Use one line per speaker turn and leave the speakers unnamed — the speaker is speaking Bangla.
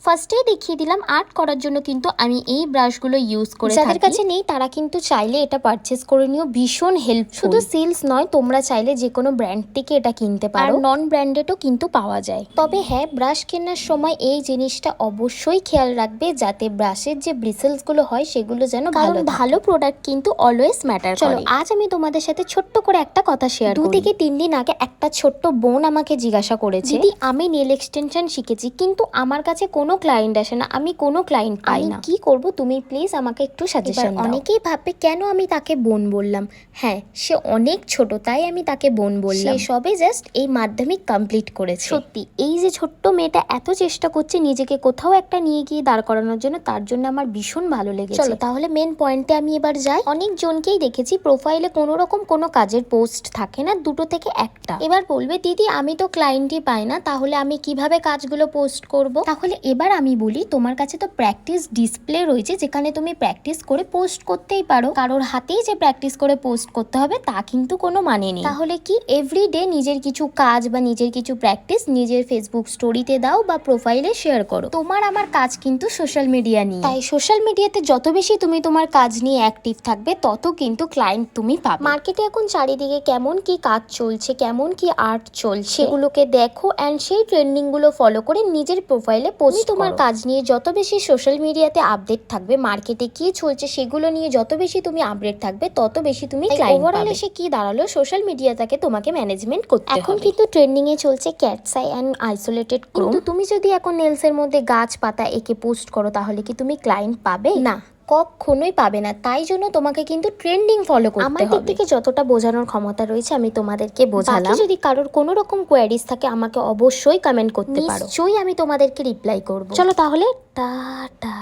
ফার্স্টেই দেখিয়ে দিলাম আর্ট করার জন্য কিন্তু আমি এই ব্রাশগুলো ইউজ করে থাকি। যাদের কাছে নেই তারা কিন্তু চাইলে এটা পারচেস করে নিও, ভীষণ হেল্প। শুধু সিলস নয়, তোমরা চাইলে যে কোনো ব্র্যান্ড থেকে এটা কিনতে পারো, নন ব্র্যান্ডেডও কিন্তু পাওয়া যায়। তবে হ্যাঁ, ব্রাশ কেনার সময় এই জিনিসটা অবশ্যই খেয়াল রাখবে যাতে ব্রাশের যে ব্রিসেলস গুলো হয় সেগুলো যেন ভালো প্রোডাক্ট কিন্তু অলওয়েজ ম্যাটার করে। চলো আজ আমি তোমাদের সাথে ছোট্ট করে একটা কথা শেয়ার করি। 2 থেকে 3 দিন আগে একটা ছোট্ট বোন আমাকে জিজ্ঞাসা করেছে, দিদি আমি নেল এক্সটেনশন শিখেছি কিন্তু আমার কাছে কোনো ক্লায়েন্ট আসে না, আমি কোনো ক্লায়েন্ট পাই না, কি করব তুমি প্লিজ আমাকে একটু সাজেশন দাও। অনেকেই ভাববে কেন আমি তাকে বোন বললাম। হ্যাঁ, সে অনেক ছোট তাই আমি তাকে বোন বললাম। সে সবে জাস্ট এই মাধ্যমিক কমপ্লিট করেছে। সত্যি এই যে ছোট্ট মেয়েটা এত চেষ্টা করছে নিজেকে কোথাও একটা নিয়ে গিয়ে দাঁড় করানোর জন্য, তার জন্য আমার ভীষণ ভালো লেগেছে। চলো তাহলে মেন পয়েন্টে আমি এবার যাই। অনেক জনকেই দেখেছি প্রোফাইলে কোনো রকম কোনো কাজের পোস্ট থাকে না, 2 থেকে 1টা। এবার বলবে দিদি আমি তো ক্লায়েন্টই পাই না, তাহলে আমি কিভাবে কাজগুলো পোস্ট করব? তাহলে এবার আমি বলি, তোমার কাছে তো প্র্যাকটিস ডিসপ্লে রয়েছে যেখানে তুমি প্র্যাকটিস করে পোস্ট করতেই পারো। কারোর হাতেই যে প্র্যাকটিস করে পোস্ট করতে হবে তা কিন্তু কোনো মানে নেই। তাহলে কি এভরিডে নিজের কিছু কাজ বা নিজের কিছু প্র্যাকটিস নিজের ফেসবুক স্টোরিতে দাও বা প্রোফাইলে শেয়ার করো। তোমার আমার কাজ কিন্তু সোশ্যাল মিডিয়া নিয়ে, তাই সোশ্যাল মিডিয়াতে যত বেশি তুমি তোমার কাজ নিয়ে অ্যাক্টিভ থাকবে তত কিন্তু ক্লায়েন্ট তুমি পাবে। মার্কেটে এখন চারিদিকে কেমন কি কাজ চলছে, কেমন কি আর্ট চলছে সেগুলোকে দেখো অ্যান্ড সেই ট্রেন্ডিং গুলো ফলো করে নিজের প্রোফাইলে পোস্ট। তোমার কাজ নিয়ে যত বেশি সোশ্যাল মিডিয়াতে আপডেট থাকবে, মার্কেটে কি চলছে সেগুলো নিয়ে যত বেশি তুমি আপডেট থাকবে তত বেশি তুমি ক্লায়েন্ট পাবে। ওভারঅল এসে কি দাঁড়ালো, সোশ্যাল মিডিয়াটাকে তোমাকে ম্যানেজমেন্ট করতে হবে। এখন কিন্তু ট্রেন্ডিং এ চলছে cats eye and isolated chrome. কিন্তু তুমি যদি এখন নেলস এর মধ্যে গাছ পাতা এঁকে পোস্ট করো তাহলে কি তুমি ক্লায়েন্ট পাবে? না, কখনোই পাবে না। তাই জন্য তোমাকে কিন্তু ট্রেন্ডিং ফলো করতে হবে। আমার দিক থেকে যতটা বোঝানোর ক্ষমতা রয়েছে আমি তোমাদেরকে বোঝালাম। যদি কারোর কোনো রকম কোয়ারিজ থাকে আমাকে অবশ্যই কমেন্ট করতে পারো, নিশ্চয়ই আমি তোমাদেরকে রিপ্লাই করব। চলো তাহলে টাটা।